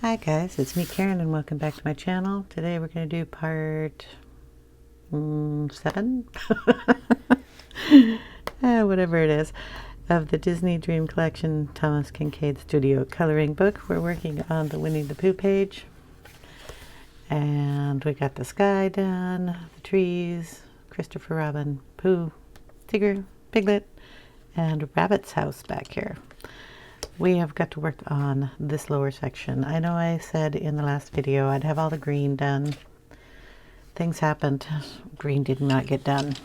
Hi guys, it's me Karen and welcome back to my channel. Today we're going to do part 7, whatever it is, of the Disney Dream Collection Thomas Kinkade Studio coloring book. We're working on the Winnie the Pooh page, and we got the sky done, the trees, Christopher Robin, Pooh, Tigger, Piglet, and Rabbit's house back here. We have got to work on this lower section. I know I said in the last video I'd have all the green done. Things happened. Green did not get done.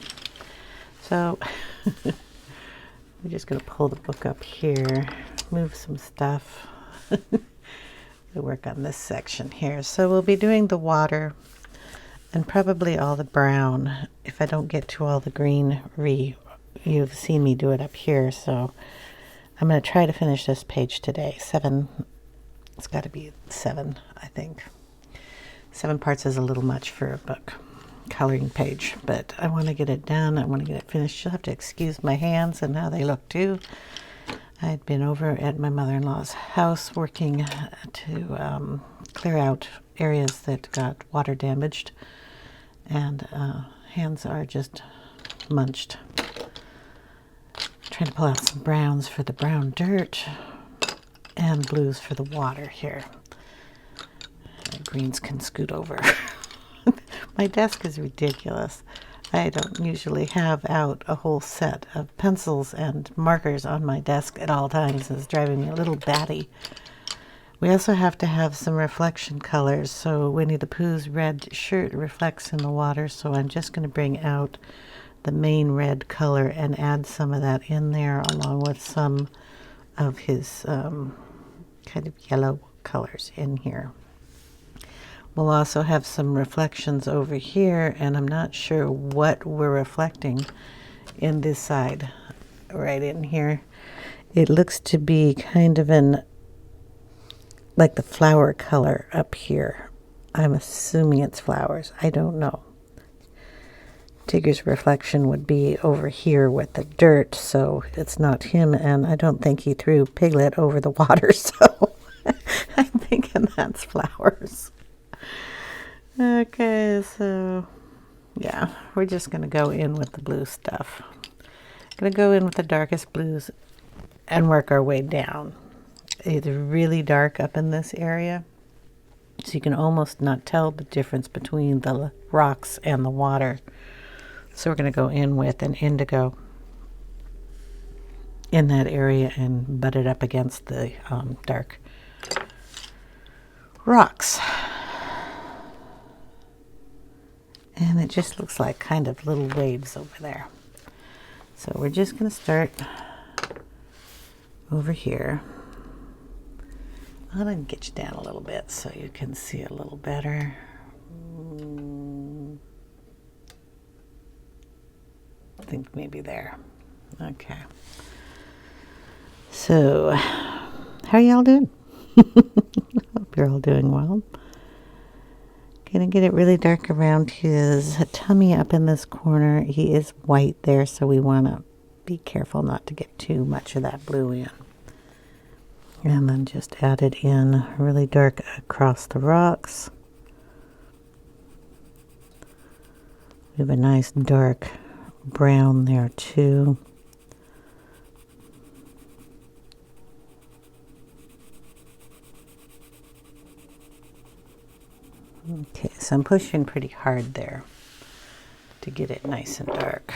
So we're just going to pull the book up here, move some stuff. We'll work on this section here. So we'll be doing the water and probably all the brown. If I don't get to all the green, you've seen me do it up here, so I'm going to try to finish this page today. 7, it's got to be 7, I think. 7 parts is a little much for a book coloring page, but I want to get it done. I want to get it finished. You'll have to excuse my hands and how they look too. I'd been over at my mother-in-law's house working to clear out areas that got water damaged, and hands are just munched. Trying to pull out some browns for the brown dirt and blues for the water here. The greens can scoot over. My desk is ridiculous. I don't usually have out a whole set of pencils and markers on my desk at all times. It's driving me a little batty. We also have to have some reflection colors. So Winnie the Pooh's red shirt reflects in the water, so I'm just going to bring out the main red color and add some of that in there along with some of his kind of yellow colors in here. We'll also have some reflections over here, and I'm not sure what we're reflecting in this side right in here. It looks to be kind of like the flower color up here. I'm assuming it's flowers. I don't know. Tigger's reflection would be over here with the dirt, so it's not him, and I don't think he threw Piglet over the water, so I'm thinking that's flowers. Okay, so yeah, we're just going to go in with the blue stuff. Going to go in with the darkest blues and work our way down. It's really dark up in this area, so you can almost not tell the difference between the rocks and the water. So we're going to go in with an indigo in that area and butt it up against the dark rocks. And it just looks like kind of little waves over there. So we're just going to start over here. I'm going to get you down a little bit so you can see a little better. I think maybe there. Okay. So, how are y'all doing? Hope you're all doing well. Gonna get it really dark around his tummy up in this corner. He is white there, so we want to be careful not to get too much of that blue in. And then just add it in really dark across the rocks. We have a nice dark brown there too. Okay, so I'm pushing pretty hard there to get it nice and dark.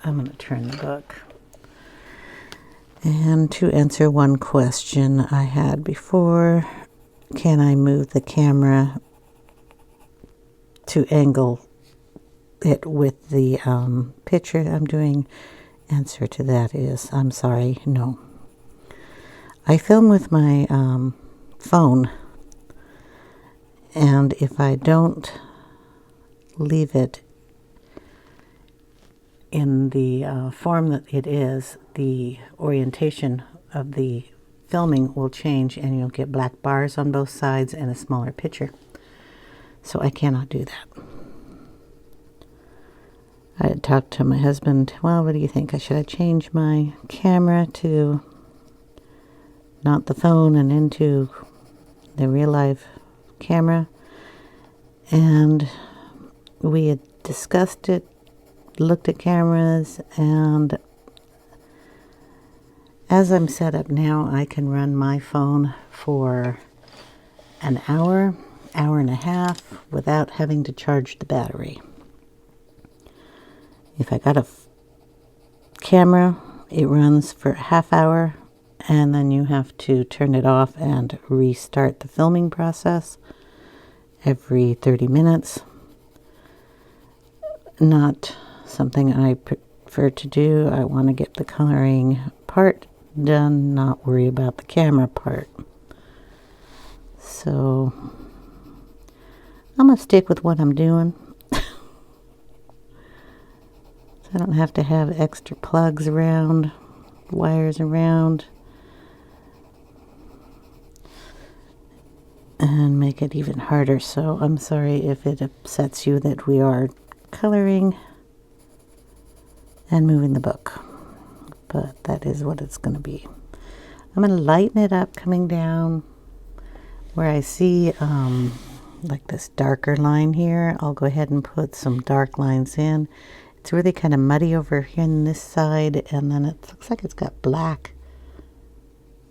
I'm going to turn the book. And to answer one question I had before, can I move the camera to angle it with the picture I'm doing? Answer to that is, I'm sorry, no. I film with my phone, and if I don't leave it in the form that it is, the orientation of the filming will change and you'll get black bars on both sides and a smaller picture. So I cannot do that. I had talked to my husband, well, what do you think? Should I change my camera to not the phone and into the real life camera, and we had discussed it, looked at cameras, and as I'm set up now, I can run my phone for an hour, hour and a half without having to charge the battery. If I got a camera, it runs for a half hour, and then you have to turn it off and restart the filming process every 30 minutes. Not something I prefer to do. I want to get the coloring part done, not worry about the camera part. So I'm going to stick with what I'm doing. I don't have to have extra plugs around, wires around, and make it even harder. So I'm sorry if it upsets you that we are coloring and moving the book, but that is what it's going to be. I'm going to lighten it up coming down where I see like this darker line here. I'll go ahead and put some dark lines in. It's really kind of muddy over here on this side, and then it looks like it's got black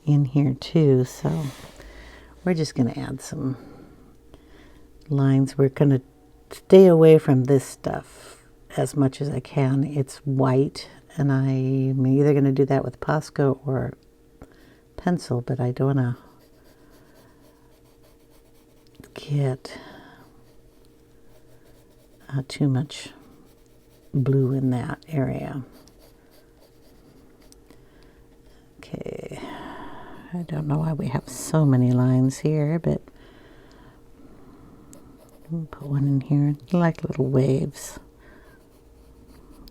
in here too, so we're just going to add some lines. We're going to stay away from this stuff as much as I can. It's white, and I'm either going to do that with Posco or pencil, but I don't want to get too much blue in that area. Okay, I don't know why we have so many lines here, but we'll put one in here, like little waves.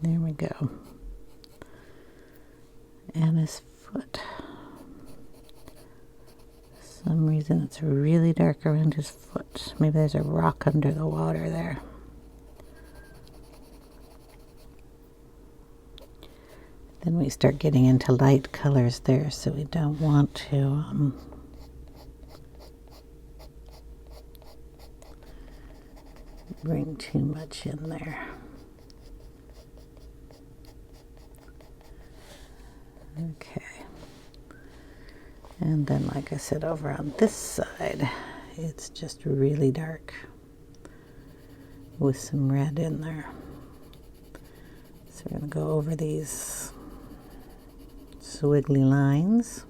There we go. And his foot. For some reason it's really dark around his foot. Maybe there's a rock under the water there. Then we start getting into light colors there, so we don't want to bring too much in there. Okay. And then, like I said, over on this side, it's just really dark with some red in there. So we're going to go over these squiggly lines.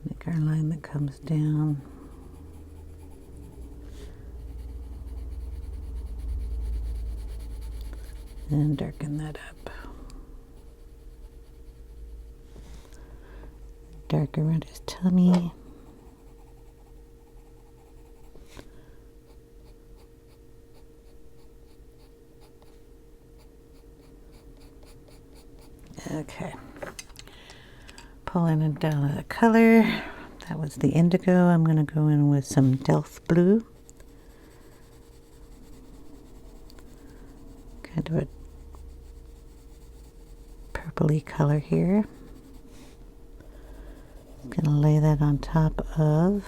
Make our line that comes down. And darken that up. Dark around his tummy. Okay. Pulling it down to the color. That was the indigo. I'm going to go in with some Delft blue. Kind of a purpley color here. I'm going to lay that on top of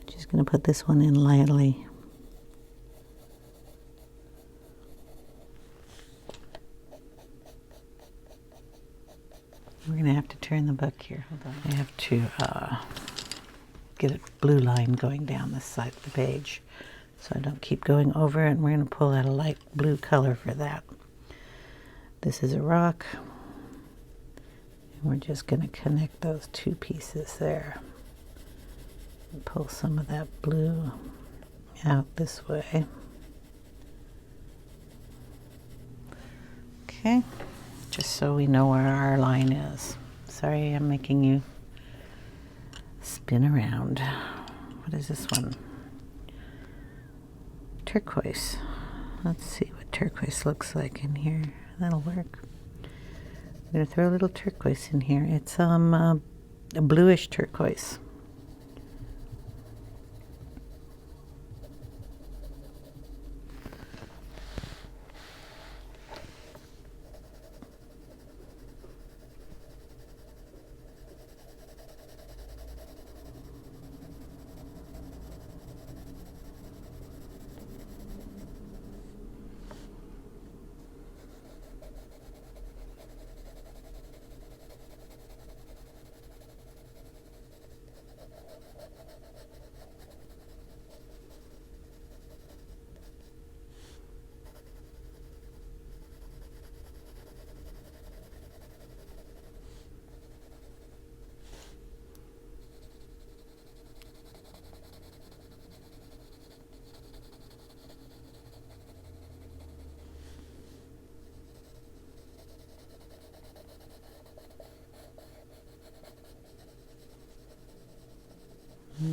just going to put this one in lightly. We're going to have to turn the book here. Hold on. I have to get a blue line going down this side of the page so I don't keep going over it, and we're going to pull out a light blue color for that. This is a rock, and we're just going to connect those two pieces there. And pull some of that blue out this way. Okay, just so we know where our line is. Sorry, I'm making you spin around. What is this one? Turquoise. Let's see what turquoise looks like in here. That'll work. I'm going to throw a little turquoise in here. It's a bluish turquoise.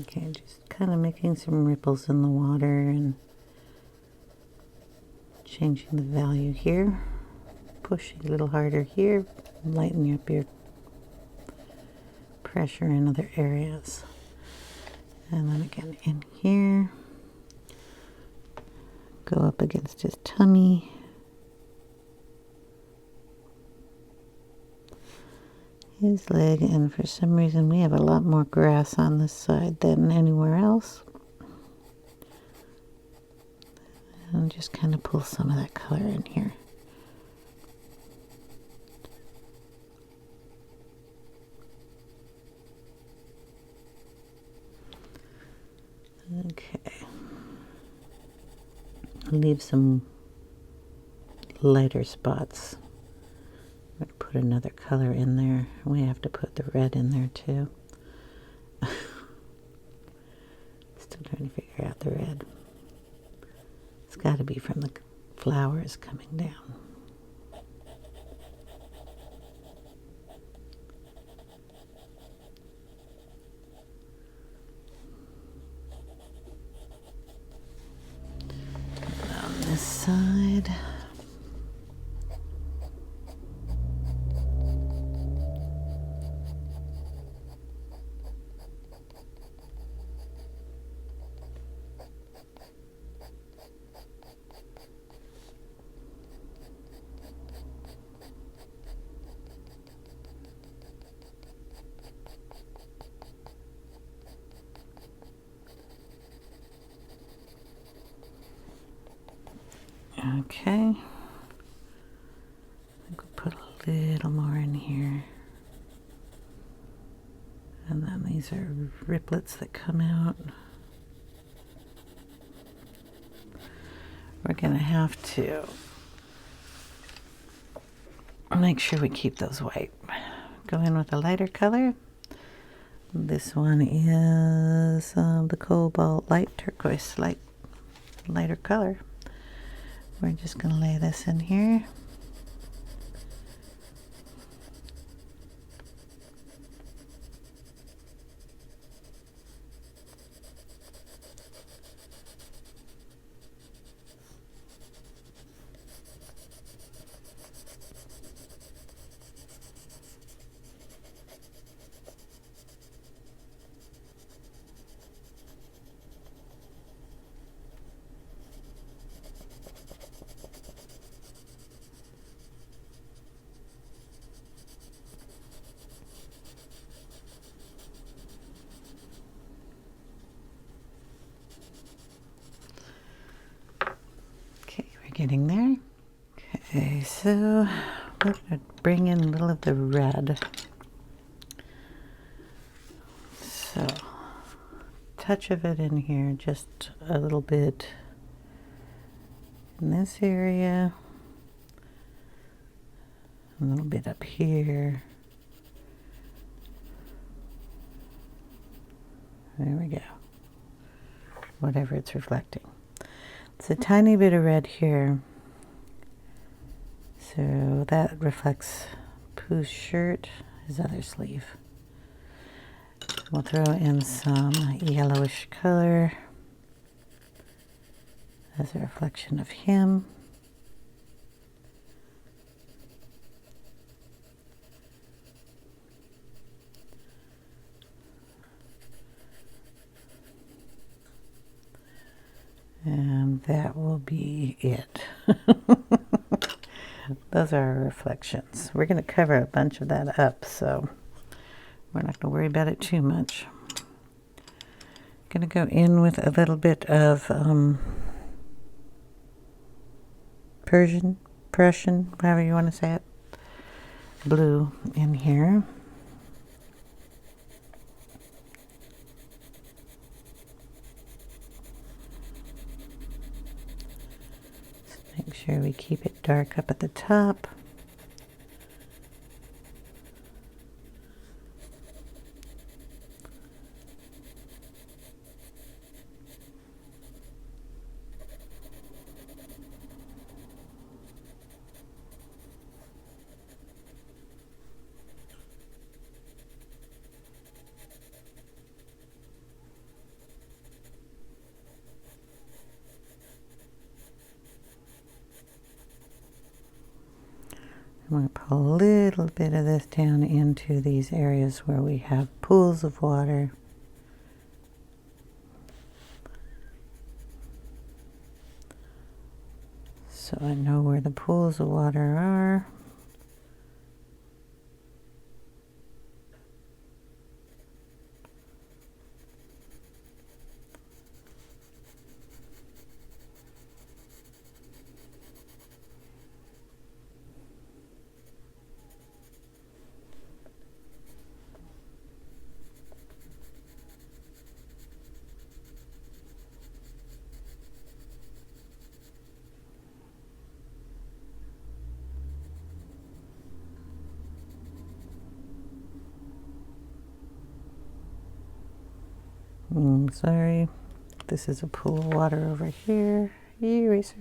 Okay, just kind of making some ripples in the water and changing the value here. Pushing a little harder here, lighten up your pressure in other areas. And then again in here, go up against his tummy. His leg, and for some reason we have a lot more grass on this side than anywhere else. And just kind of pull some of that color in here. Okay. Leave some lighter spots. I'm going to put another color in there. We have to put the red in there too. Still trying to figure out the red. It's got to be from the flowers coming down. On this side. Okay, I think we'll put a little more in here. And then these are riplets that come out. We're going to have to make sure we keep those white. Go in with a lighter color. This one is the cobalt light turquoise, lighter color. We're just going to lay this in here. Getting there. Okay, so we're going to bring in a little of the red. So, touch of it in here, just a little bit in this area, a little bit up here. There we go. Whatever it's reflecting. It's a tiny bit of red here. So that reflects Pooh's shirt, his other sleeve. We'll throw in some yellowish color as a reflection of him. be it. Those are our reflections. We're going to cover a bunch of that up, so we're not going to worry about it too much. Going to go in with a little bit of Prussian, however you want to say it, blue in here. Make sure we keep it dark up at the top. I'm going to pull a little bit of this down into these areas where we have pools of water. So I know where the pools of water are. Sorry, this is a pool of water over here. Eraser.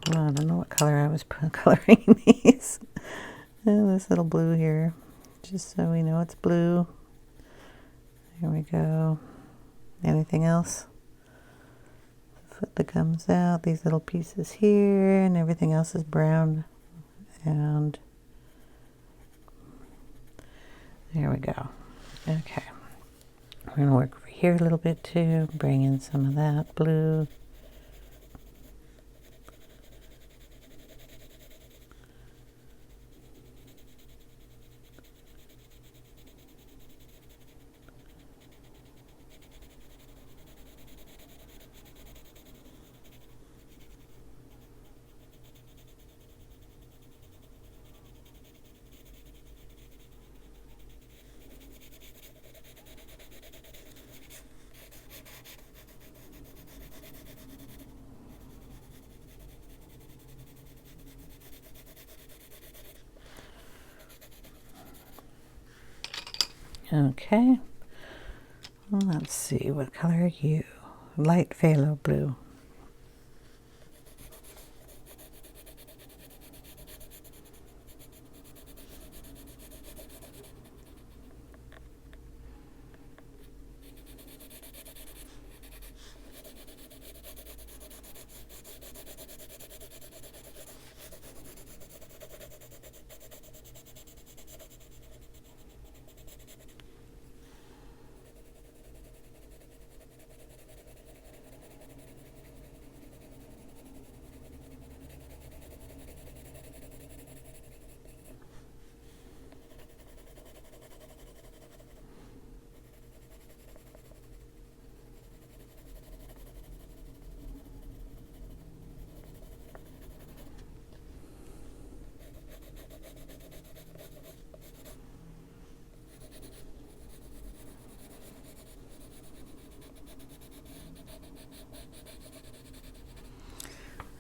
Well, I don't know what color I was coloring these. Oh, this little blue here, just so we know it's blue. There we go. Anything else? Foot that comes out, these little pieces here, and everything else is brown. And there we go. Okay. We're going to work over here a little bit too, bring in some of that blue. Okay, well, let's see, what color are you? Light phthalo blue.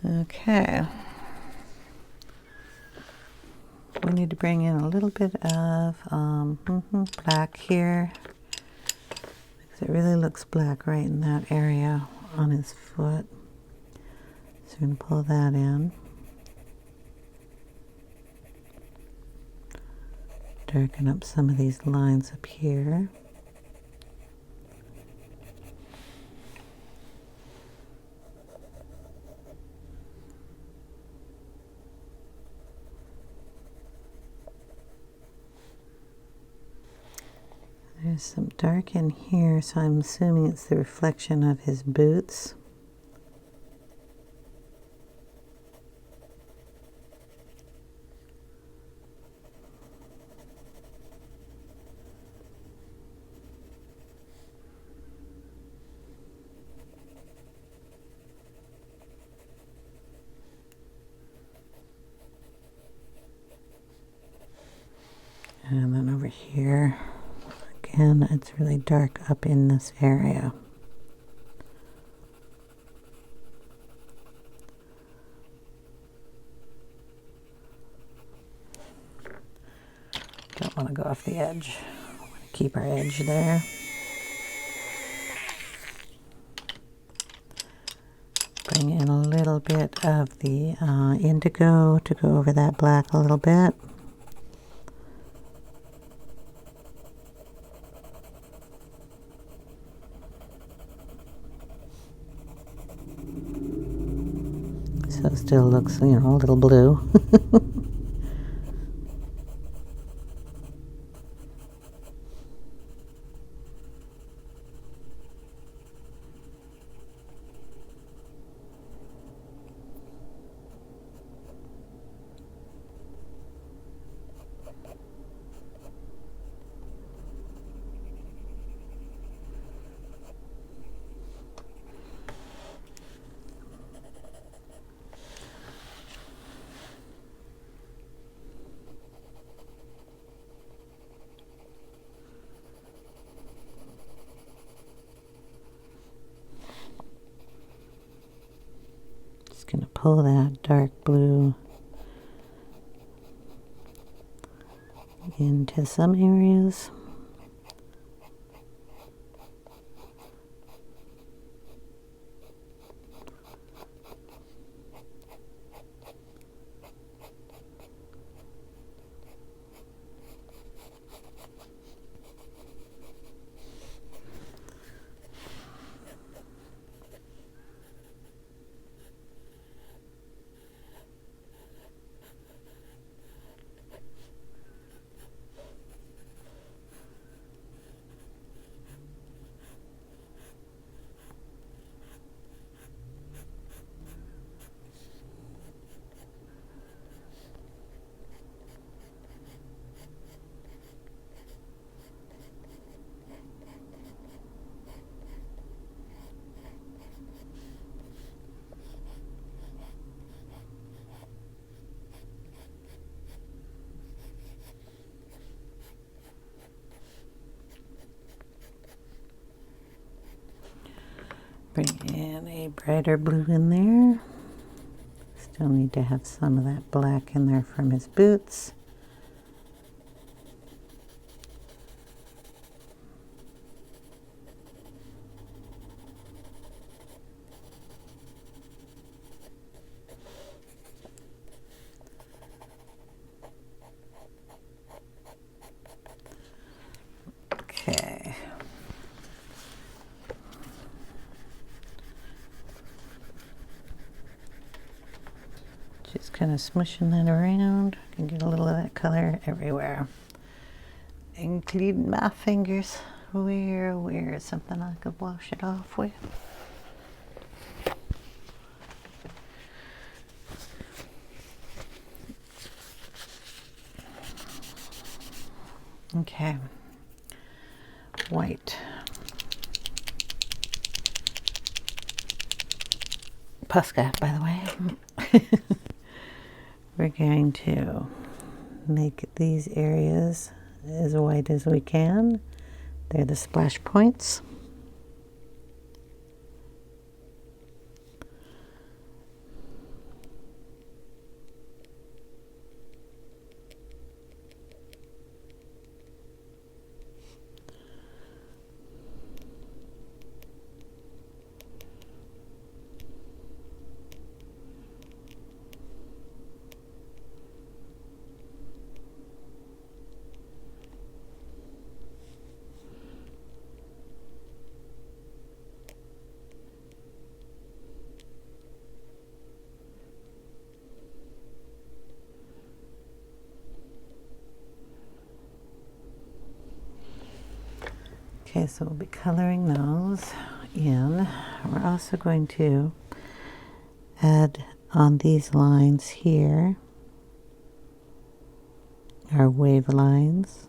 Okay, we need to bring in a little bit of black here, because it really looks black right in that area on his foot. So we're going to pull that in. Darken up some of these lines up here. There's some dark in here, so I'm assuming it's the reflection of his boots. And then over here, again, it's really dark up in this area. Don't want to go off the edge. I want to keep our edge there. Bring in a little bit of the indigo to go over that black a little bit. So it still looks, you know, a little blue. Going to pull that dark blue into some areas. Bring in a brighter blue in there. Still need to have some of that black in there from his boots. Okay. Just kind of smushing that around. I can get a little of that color everywhere, including my fingers. Where is something I could wash it off with? Okay, white. Posca, by the way. We're going to make these areas as white as we can. They're the splash points. Okay, so we'll be coloring those in. We're also going to add on these lines here our wave lines.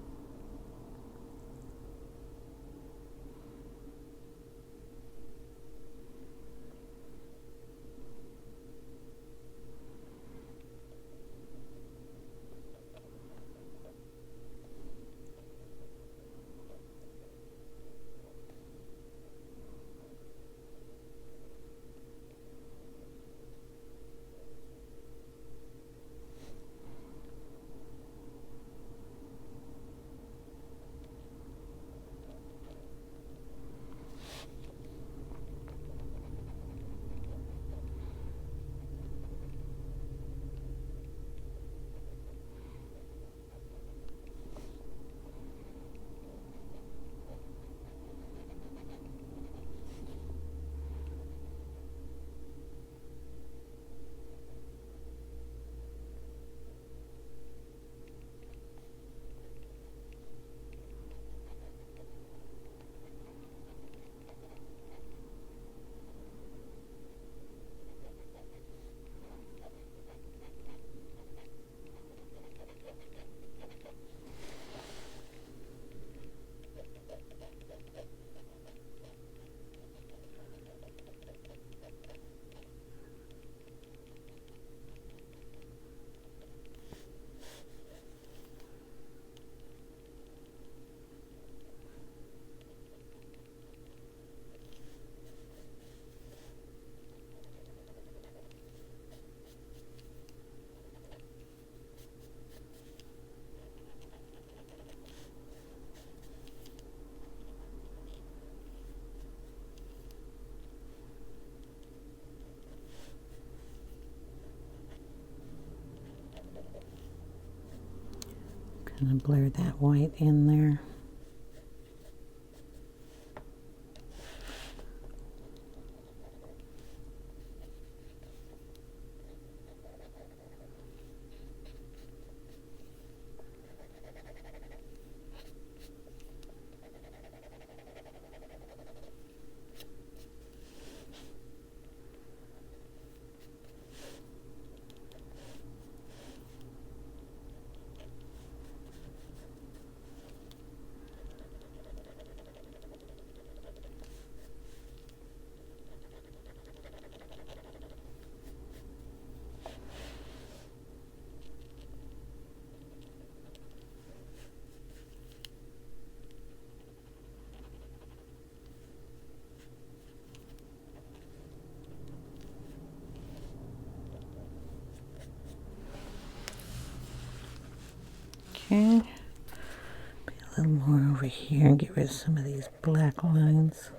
Kind of blur that white in there. Okay, be a little more over here and get rid of some of these black lines.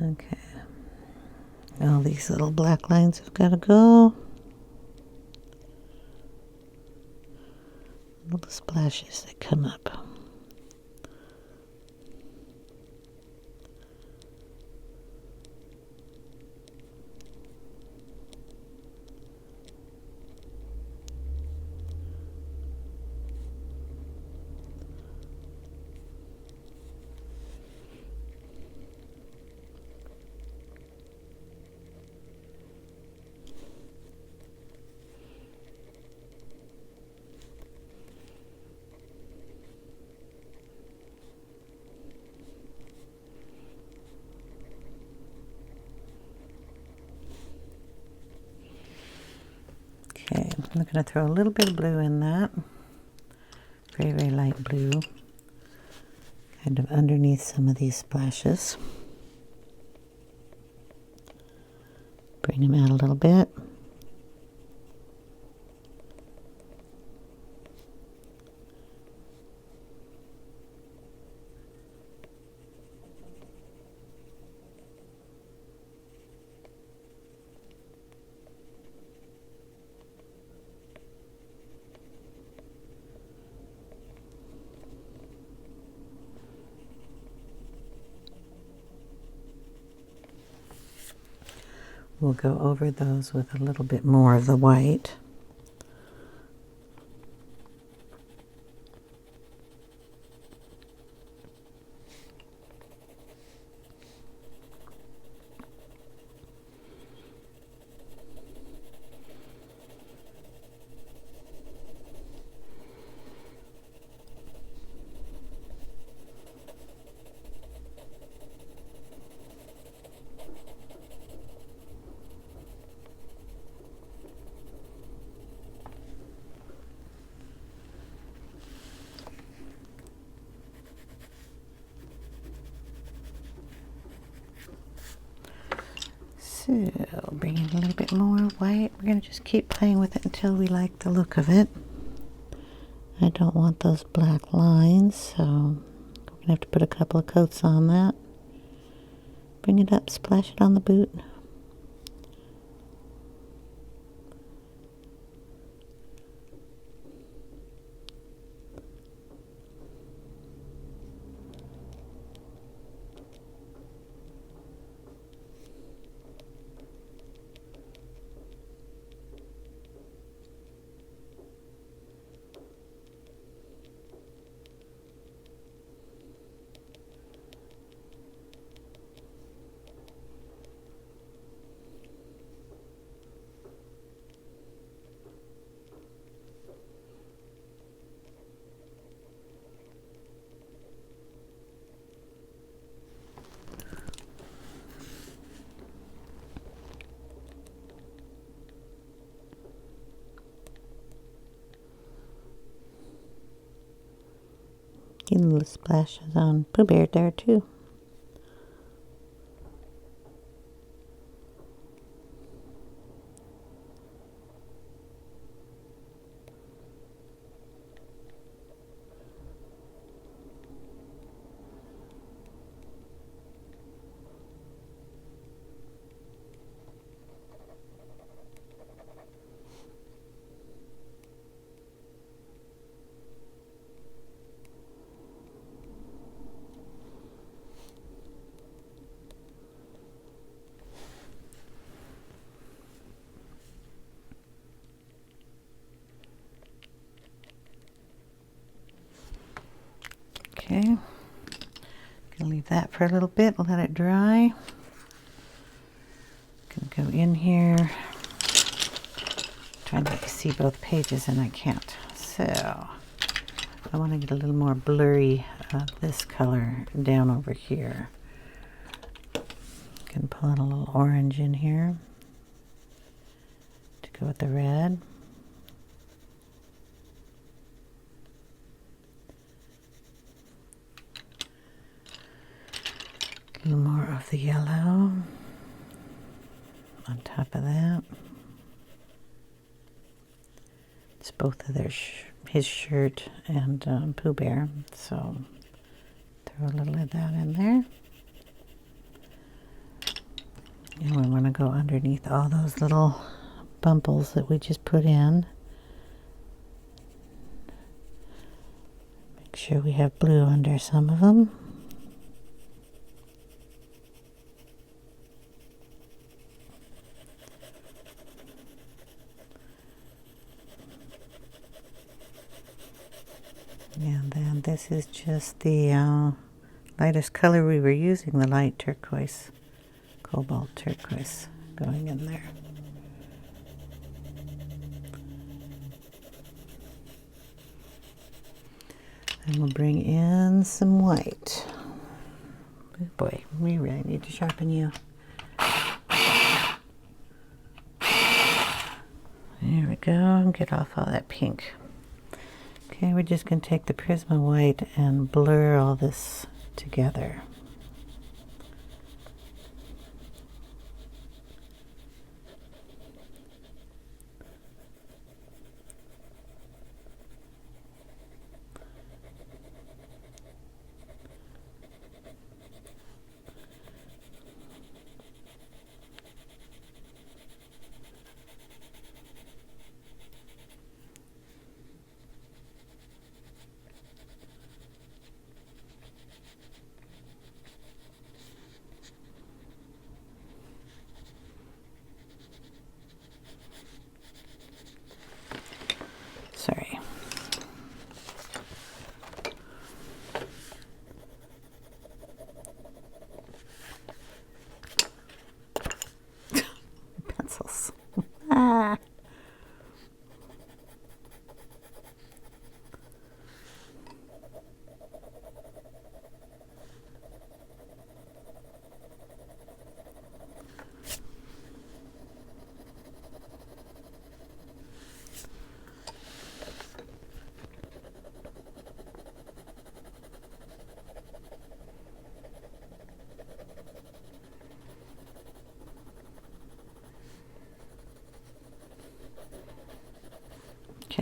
Okay, all these little black lines have got to go. Little splashes that come up. Okay, I'm going to throw a little bit of blue in that. Very, very light blue. Kind of underneath some of these splashes. Bring them out a little bit. We'll go over those with a little bit more of the white. So, bring in a little bit more white. We're going to just keep playing with it until we like the look of it. I don't want those black lines, so we're going to have to put a couple of coats on that. Bring it up, splash it on the boot. Get little splashes on Pooh Bear there too. Okay, gonna leave that for a little bit, let it dry. Gonna go in here, trying to see both pages and I can't. So I want to get a little more blurry of this color down over here. Can pull in a little orange in here to go with the red. A little more of the yellow on top of that. It's both of their his shirt and Pooh Bear, so throw a little of that in there. And we want to go underneath all those little bumples that we just put in. Make sure we have blue under some of them. And then this is just the lightest color we were using, the light turquoise, cobalt turquoise going in there. And we'll bring in some white. Oh boy, we really need to sharpen you. There we go, get off all that pink. Okay, we're just going to take the Prisma white and blur all this together.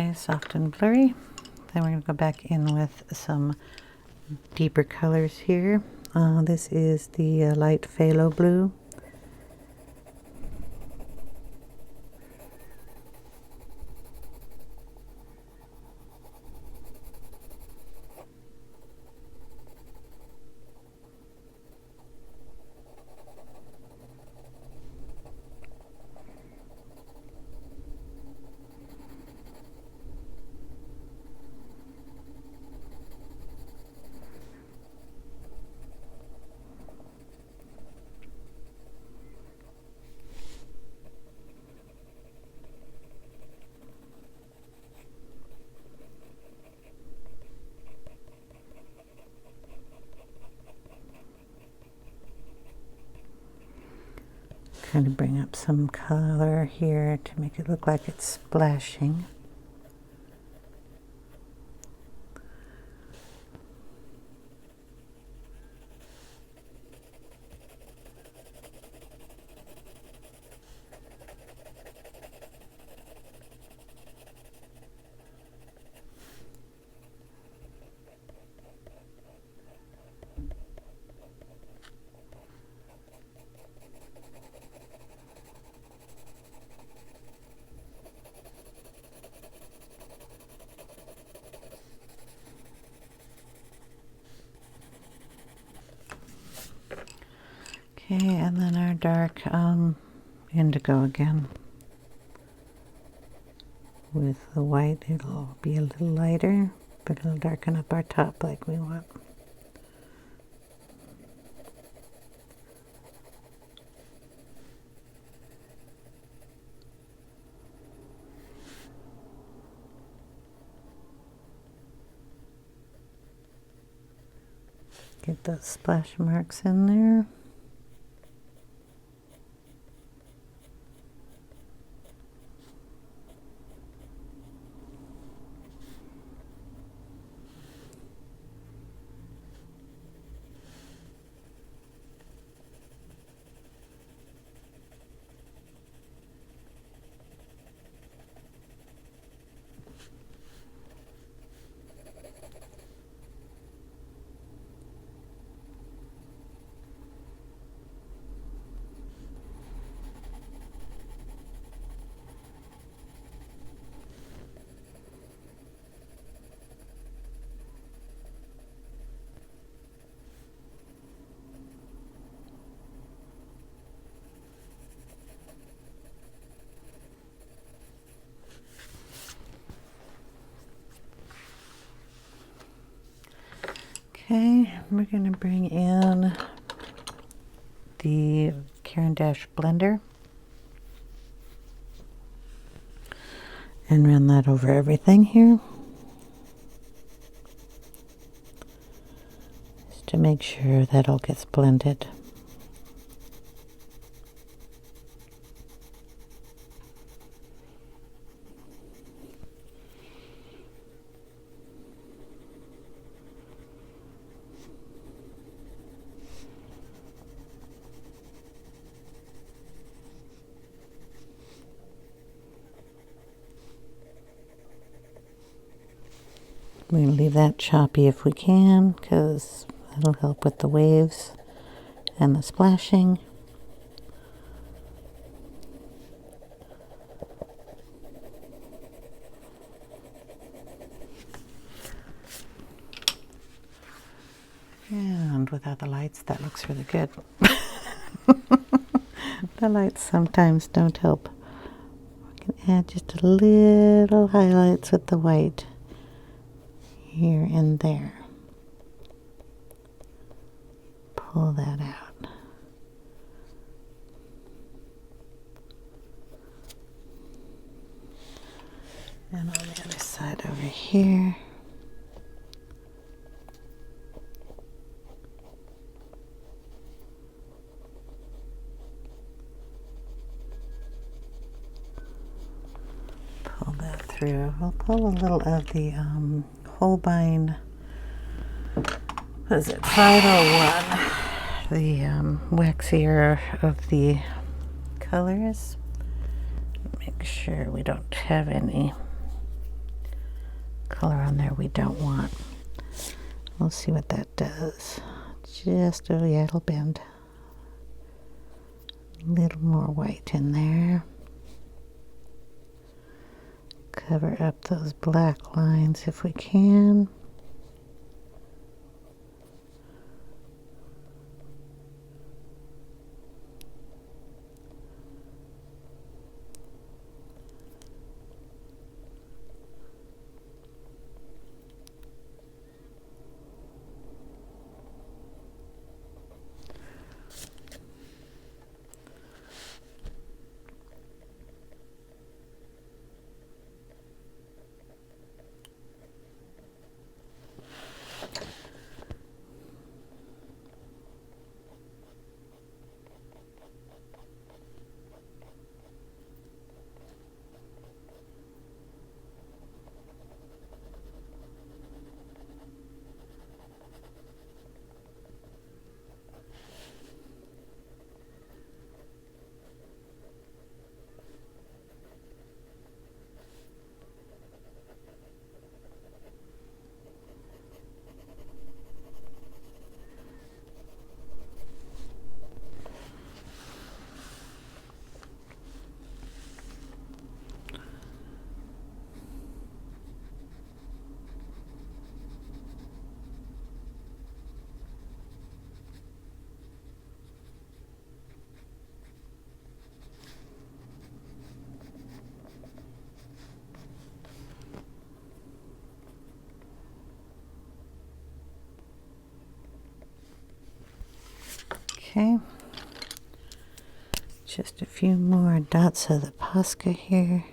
Okay, soft and blurry. Then we're going to go back in with some deeper colors here. This is the light phthalo blue. Kind of bring up some color here to make it look like it's splashing. Okay, and then our dark indigo again. With the white, it'll be a little lighter, but it'll darken up our top like we want. Get those splash marks in there. Okay, we're going to bring in the Caran d'Ache blender and run that over everything here, just to make sure that all gets blended. We're going to leave that choppy if we can, because that'll help with the waves and the splashing. And without the lights, that looks really good. The lights sometimes don't help. We can add just a little highlights with the white here and there. Pull that out. And on the other side over here. Pull that through. We'll pull a little of the Holbein, what is it, 501, the waxier of the colors. Make sure we don't have any color on there we don't want. We'll see what that does. Just, oh yeah, it'll bend. A little more white in there. Cover up those black lines if we can. Okay, just a few more dots of the Posca here.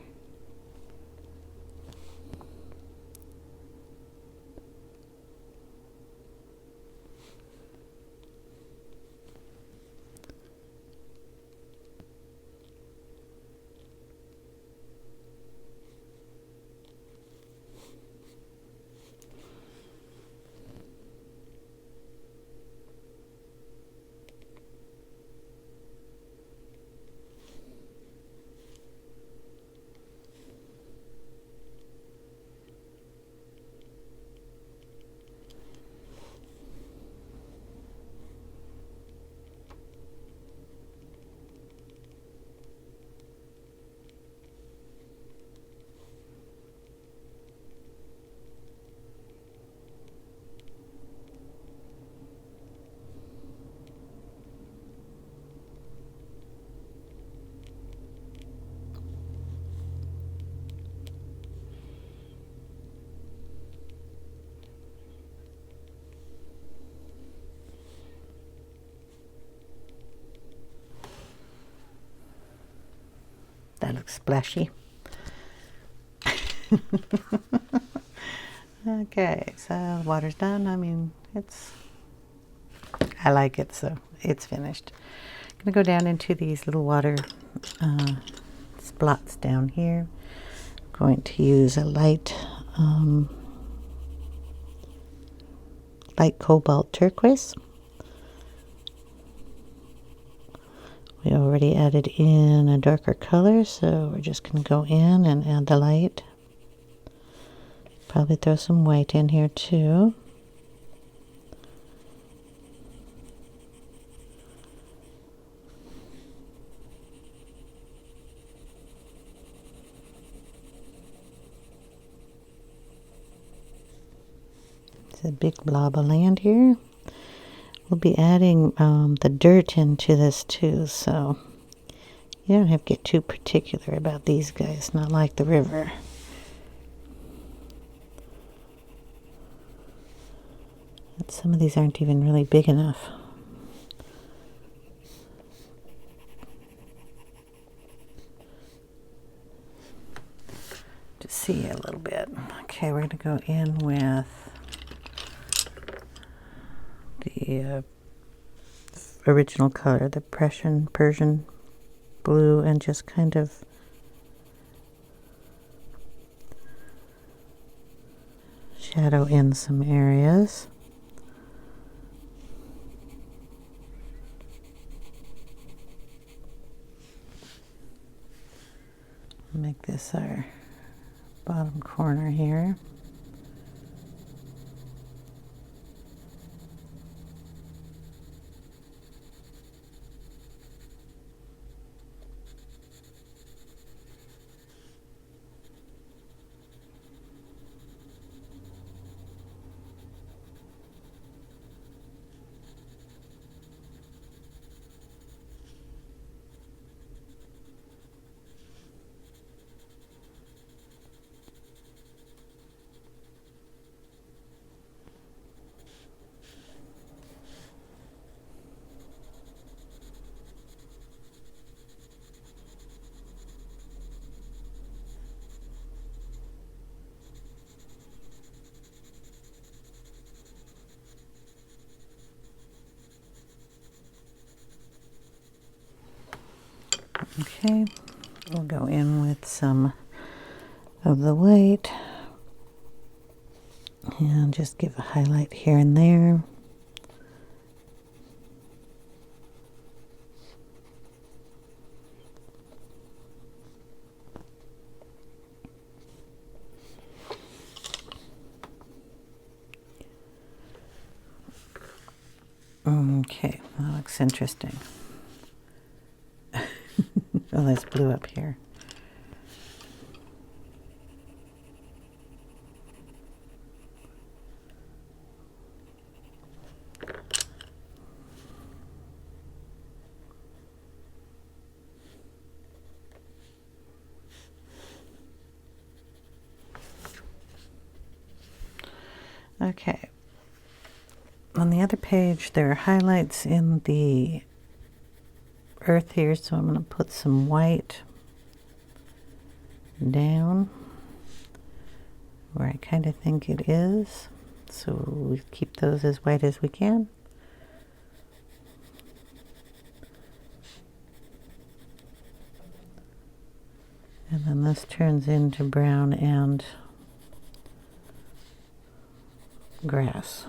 That looks splashy. Okay, so the water's done. I mean, I like it, so it's finished. I'm gonna go down into these little water spots down here. I'm going to use a light cobalt turquoise. We already added in a darker color, so we're just going to go in and add the light. Probably throw some white in here too. It's a big blob of land here. We'll be adding the dirt into this too, so you don't have to get too particular about these guys, not like the river. But some of these aren't even really big enough. To see a little bit. Okay, we're going to go in with the original color, the Persian blue, and just kind of shadow in some areas. Make this our bottom corner here. Okay, we'll go in with some of the white and just give a highlight here and there. Okay, that looks interesting. Oh, there's blue up here. Okay. On the other page, there are highlights in the earth here, so I'm going to put some white down where I kind of think it is. So we keep those as white as we can. And then this turns into brown and grass.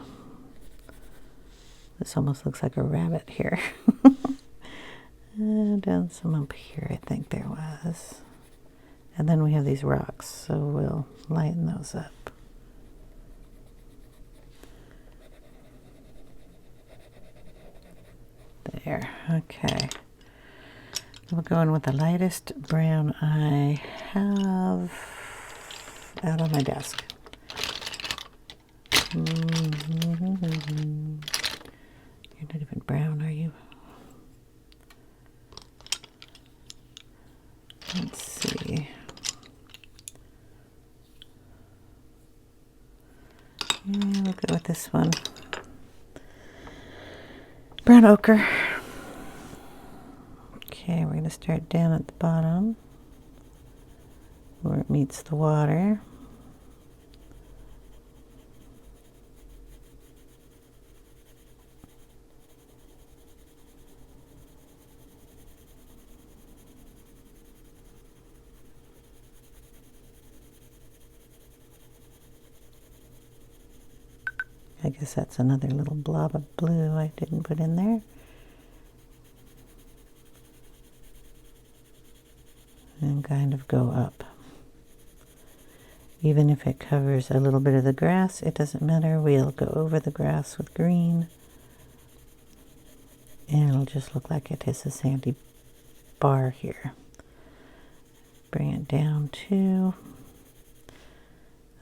This almost looks like a rabbit here. Down some up here, I think there was. And then we have these rocks, so we'll lighten those up. There, okay. We'll go in with the lightest brown I have out on my desk. You're not even brown, are you? Let's see. Yeah, we'll go with this one. Brown ochre. Okay, we're going to start down at the bottom where it meets the water. I guess that's another little blob of blue I didn't put in there. And kind of go up. Even if it covers a little bit of the grass, it doesn't matter. We'll go over the grass with green. And it'll just look like it is a sandy bar here. Bring it down to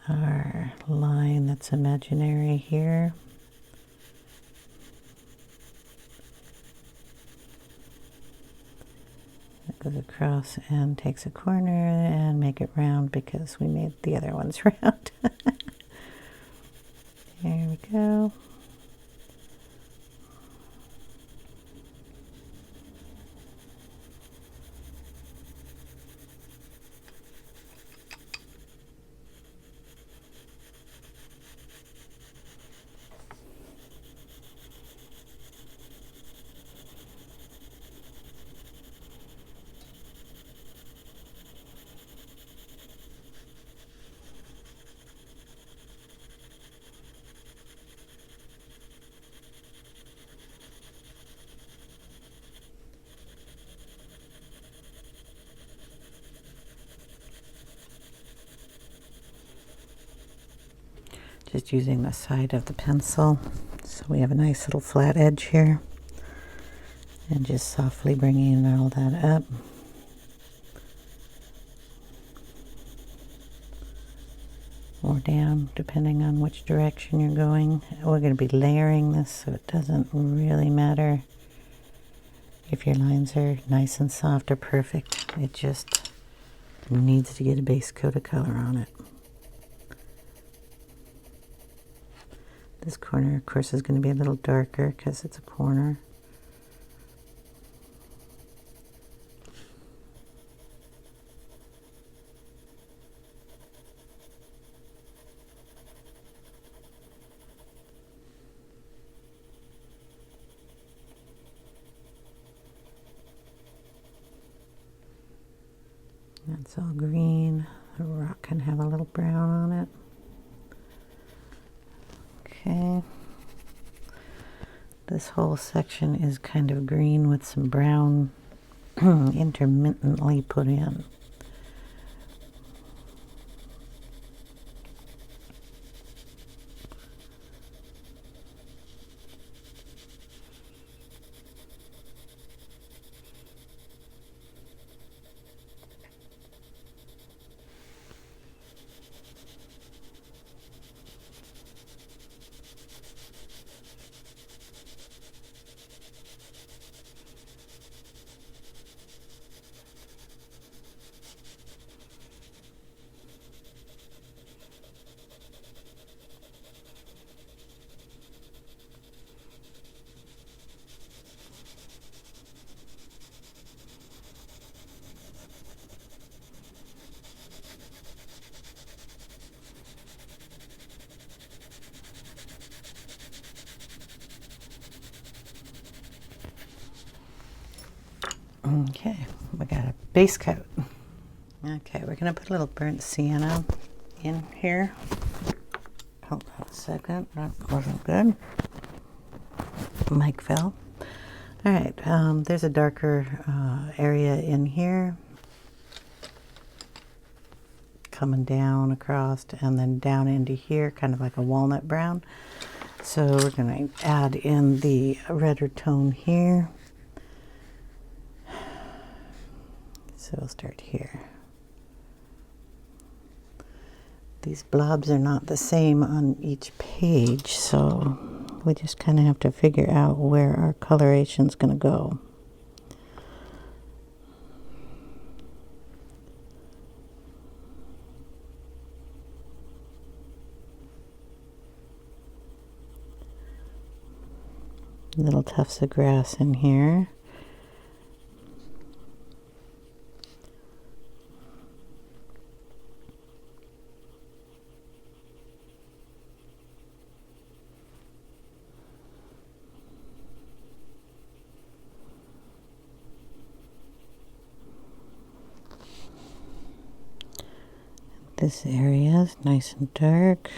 our line that's imaginary here. It goes across and takes a corner and make it round because we made the other ones round. There we go. Just using the side of the pencil so we have a nice little flat edge here, and just softly bringing all that up. Or down, depending on which direction you're going. We're going to be layering this, so it doesn't really matter if your lines are nice and soft or perfect. It just needs to get a base coat of color on it. This corner, of course, is going to be a little darker because it's a corner. That's all green. The rock can have a little brown on it. Okay. This whole section is kind of green with some brown intermittently put in. Okay, we got a base coat. Okay, we're gonna put a little burnt sienna in here. Hold on a second, that wasn't good. Mic fell. All right, there's a darker area in here. Coming down across and then down into here, kind of like a walnut brown. So we're gonna add in the redder tone here. So we'll start here. These blobs are not the same on each page, so we just kind of have to figure out where our coloration is going to go. Little tufts of grass in here. This area is nice and dark.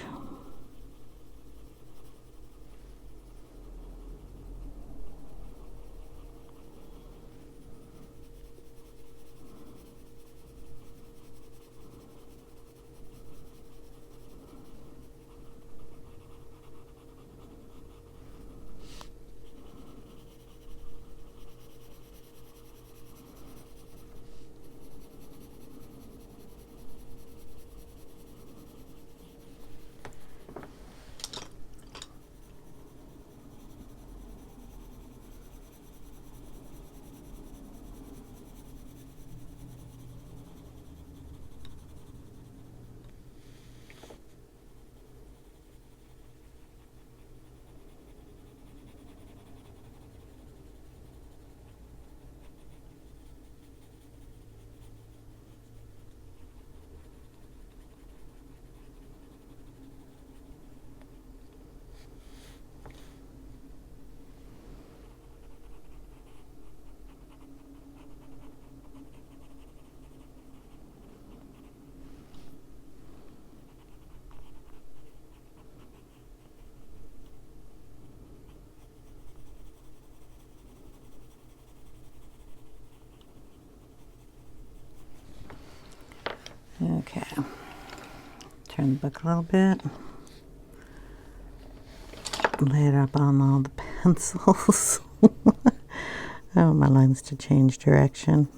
Okay, turn the book a little bit, lay it up on all the pencils. I want my lines to change direction.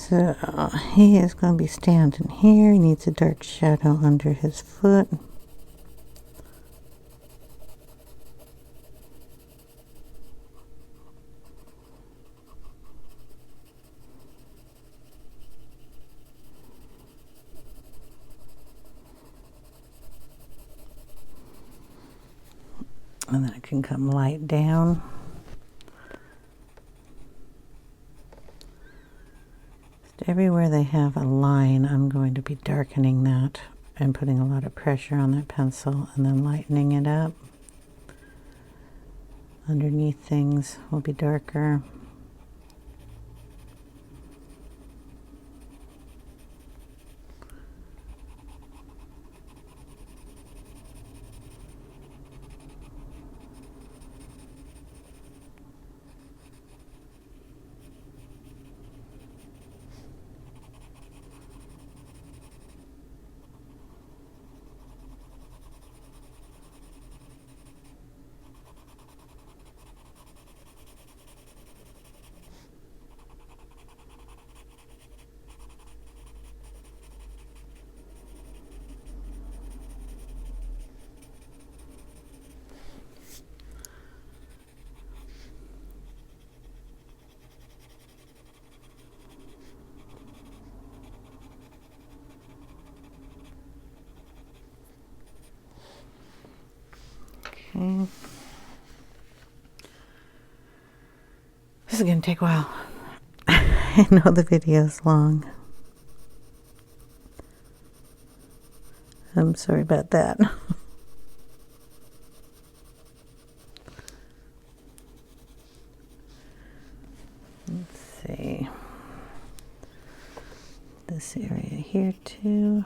So he is going to be standing here. He needs a dark shadow under his foot. And then I can come light down. Everywhere they have a line, I'm going to be darkening that and putting a lot of pressure on that pencil and then lightening it up. Underneath things will be darker. Okay. This is going to take a while. I know the video's long. I'm sorry about that. Let's see. This area here too.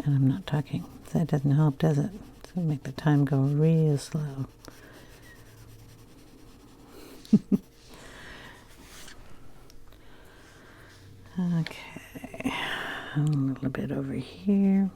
And I'm not talking. That doesn't help, does it? It's going to make the time go real slow. Okay. A little bit over here.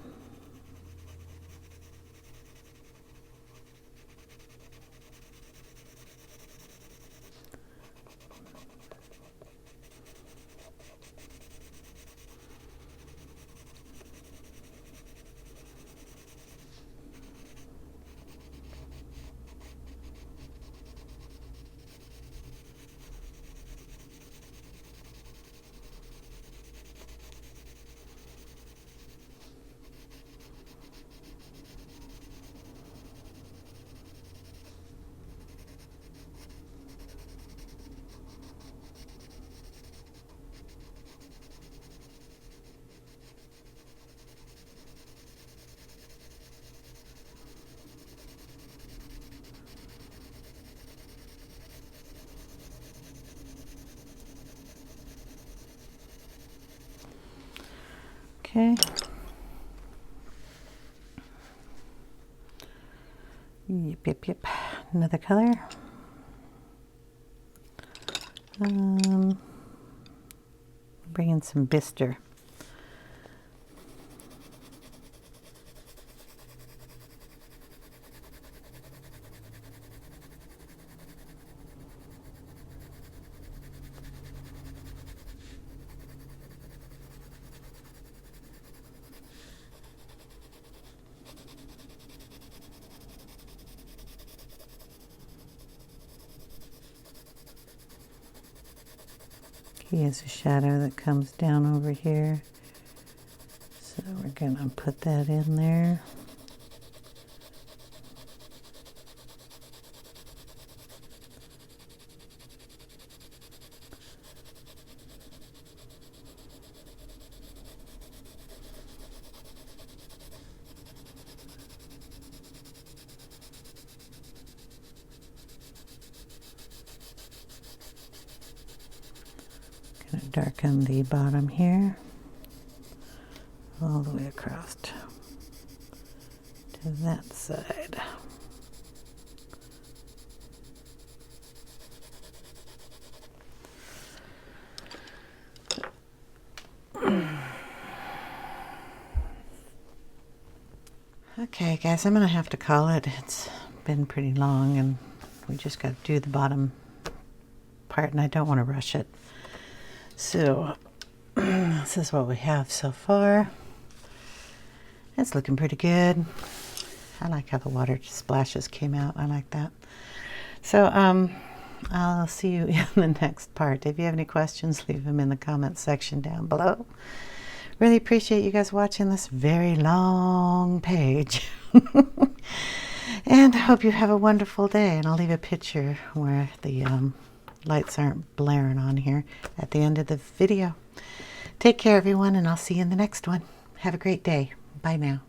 Okay. Yep. Another color. Bring in some bistre. He has a shadow that comes down over here. So we're gonna put that in there. Gonna darken the bottom here all the way across to that side. Okay guys, I'm gonna have to call it. It's been pretty long and we just got to do the bottom part and I don't want to rush it. So this is what we have so far. It's looking pretty good. I like how the water splashes came out. I like that. So I'll see you in the next part. If you have any questions, leave them in the comments section down below. Really appreciate you guys watching this very long page. And I hope you have a wonderful day. And I'll leave a picture where the lights aren't blaring on here at the end of the video. Take care, everyone, and I'll see you in the next one. Have a great day. Bye now.